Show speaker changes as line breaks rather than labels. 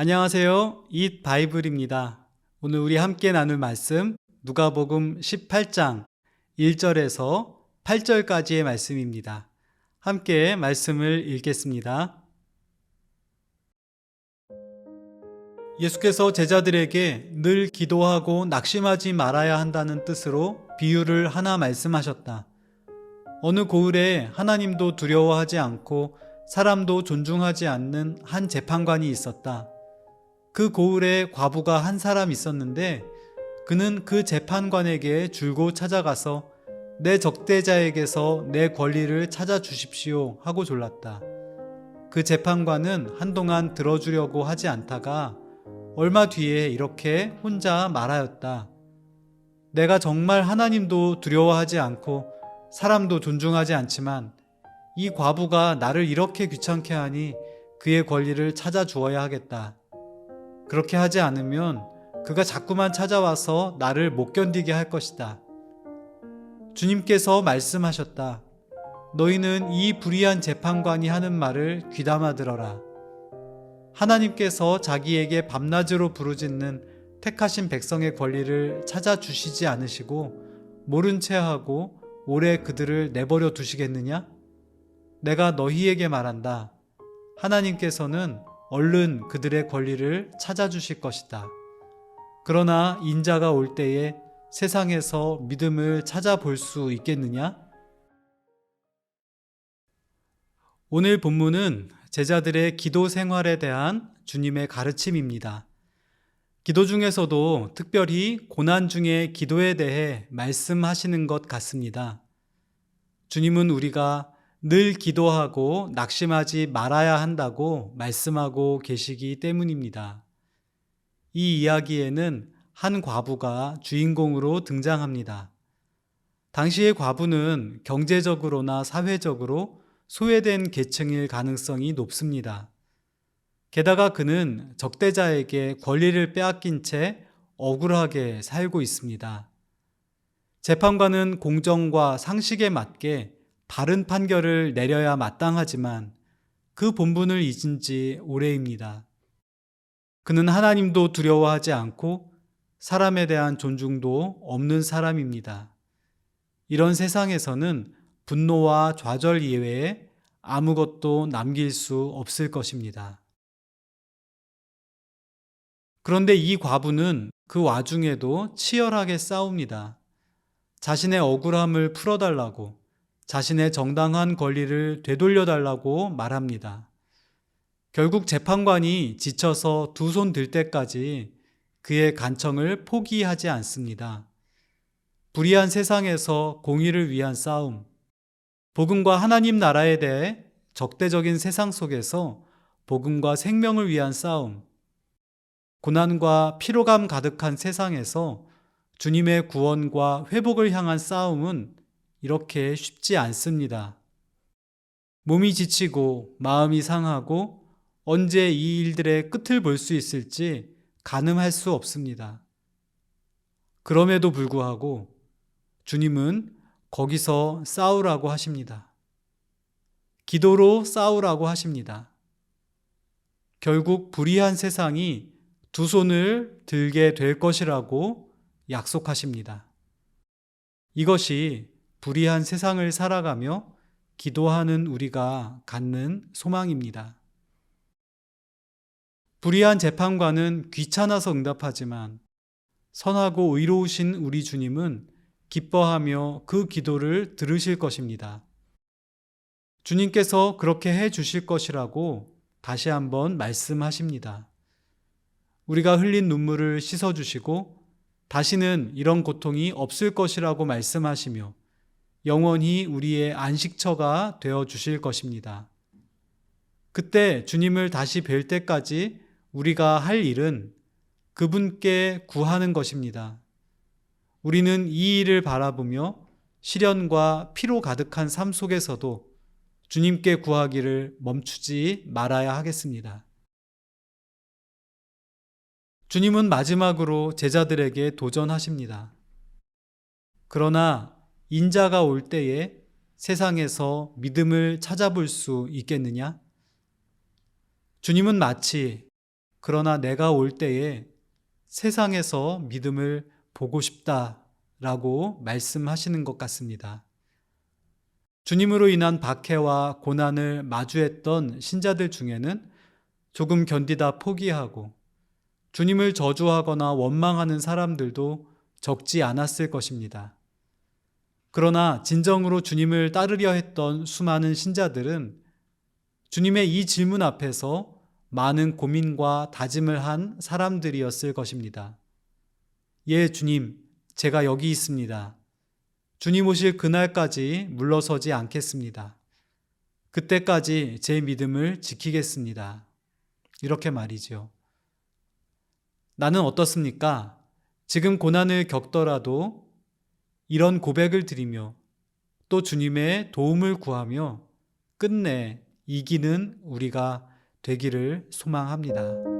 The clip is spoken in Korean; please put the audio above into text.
안녕하세요. 잇 바이블입니다. 오늘 우리 함께 나눌 말씀 누가복음 18장 1절에서 8절까지의 말씀입니다. 함께 말씀을 읽겠습니다. 예수께서 제자들에게 늘 기도하고 낙심하지 말아야 한다는 뜻으로 비유를 하나 말씀하셨다. 어느 고을에 하나님도 두려워하지 않고 사람도 존중하지 않는 한 재판관이 있었다. 그 고을에 과부가 한 사람 있었는데 그는 그 재판관에게 줄곧 찾아가서 내 적대자에게서 내 권리를 찾아주십시오 하고 졸랐다. 그 재판관은 한동안 들어주려고 하지 않다가 얼마 뒤에 이렇게 혼자 말하였다. 내가 정말 하나님도 두려워하지 않고 사람도 존중하지 않지만 이 과부가 나를 이렇게 귀찮게 하니 그의 권리를 찾아주어야 하겠다. 그렇게 하지 않으면 그가 자꾸만 찾아와서 나를 못 견디게 할 것이다. 주님께서 말씀하셨다. 너희는 이 불의한 재판관이 하는 말을 귀담아 들어라. 하나님께서 자기에게 밤낮으로 부르짖는 택하신 백성의 권리를 찾아주시지 않으시고 모른 채 하고 오래 그들을 내버려 두시겠느냐? 내가 너희에게 말한다. 하나님께서는 얼른 그들의 권리를 찾아주실 것이다. 그러나 인자가 올 때에 세상에서 믿음을 찾아볼 수 있겠느냐? 오늘 본문은 제자들의 기도 생활에 대한 주님의 가르침입니다. 기도 중에서도 특별히 고난 중의 기도에 대해 말씀하시는 것 같습니다. 주님은 우리가 늘 기도하고 낙심하지 말아야 한다고 말씀하고 계시기 때문입니다. 이 이야기에는 한 과부가 주인공으로 등장합니다. 당시의 과부는 경제적으로나 사회적으로 소외된 계층일 가능성이 높습니다. 게다가 그는 적대자에게 권리를 빼앗긴 채 억울하게 살고 있습니다. 재판관은 공정과 상식에 맞게 바른 판결을 내려야 마땅하지만 그 본분을 잊은 지 오래입니다. 그는 하나님도 두려워하지 않고 사람에 대한 존중도 없는 사람입니다. 이런 세상에서는 분노와 좌절 이외에 아무것도 남길 수 없을 것입니다. 그런데 이 과부는 그 와중에도 치열하게 싸웁니다. 자신의 억울함을 풀어달라고, 자신의 정당한 권리를 되돌려달라고 말합니다. 결국 재판관이 지쳐서 두 손 들 때까지 그의 간청을 포기하지 않습니다. 불의한 세상에서 공의를 위한 싸움, 복음과 하나님 나라에 대해 적대적인 세상 속에서 복음과 생명을 위한 싸움, 고난과 피로감 가득한 세상에서 주님의 구원과 회복을 향한 싸움은 이렇게 쉽지 않습니다. 몸이 지치고 마음이 상하고 언제 이 일들의 끝을 볼 수 있을지 가늠할 수 없습니다. 그럼에도 불구하고 주님은 거기서 싸우라고 하십니다. 기도로 싸우라고 하십니다. 결국 불의한 세상이 두 손을 들게 될 것이라고 약속하십니다. 이것이 불의한 세상을 살아가며 기도하는 우리가 갖는 소망입니다. 불의한 재판관은 귀찮아서 응답하지만 선하고 의로우신 우리 주님은 기뻐하며 그 기도를 들으실 것입니다. 주님께서 그렇게 해 주실 것이라고 다시 한번 말씀하십니다. 우리가 흘린 눈물을 씻어주시고 다시는 이런 고통이 없을 것이라고 말씀하시며 영원히 우리의 안식처가 되어 주실 것입니다. 그때 주님을 다시 뵐 때까지 우리가 할 일은 그분께 구하는 것입니다. 우리는 이 일을 바라보며 시련과 피로 가득한 삶 속에서도 주님께 구하기를 멈추지 말아야 하겠습니다. 주님은 마지막으로 제자들에게 도전하십니다. 그러나 인자가 올 때에 세상에서 믿음을 찾아볼 수 있겠느냐? 주님은 마치 그러나 내가 올 때에 세상에서 믿음을 보고 싶다라고 말씀하시는 것 같습니다. 주님으로 인한 박해와 고난을 마주했던 신자들 중에는 조금 견디다 포기하고 주님을 저주하거나 원망하는 사람들도 적지 않았을 것입니다. 그러나 진정으로 주님을 따르려 했던 수많은 신자들은 주님의 이 질문 앞에서 많은 고민과 다짐을 한 사람들이었을 것입니다. 예, 주님, 제가 여기 있습니다. 주님 오실 그날까지 물러서지 않겠습니다. 그때까지 제 믿음을 지키겠습니다. 이렇게 말이죠. 나는 어떻습니까? 지금 고난을 겪더라도 이런 고백을 드리며 또 주님의 도움을 구하며 끝내 이기는 우리가 되기를 소망합니다.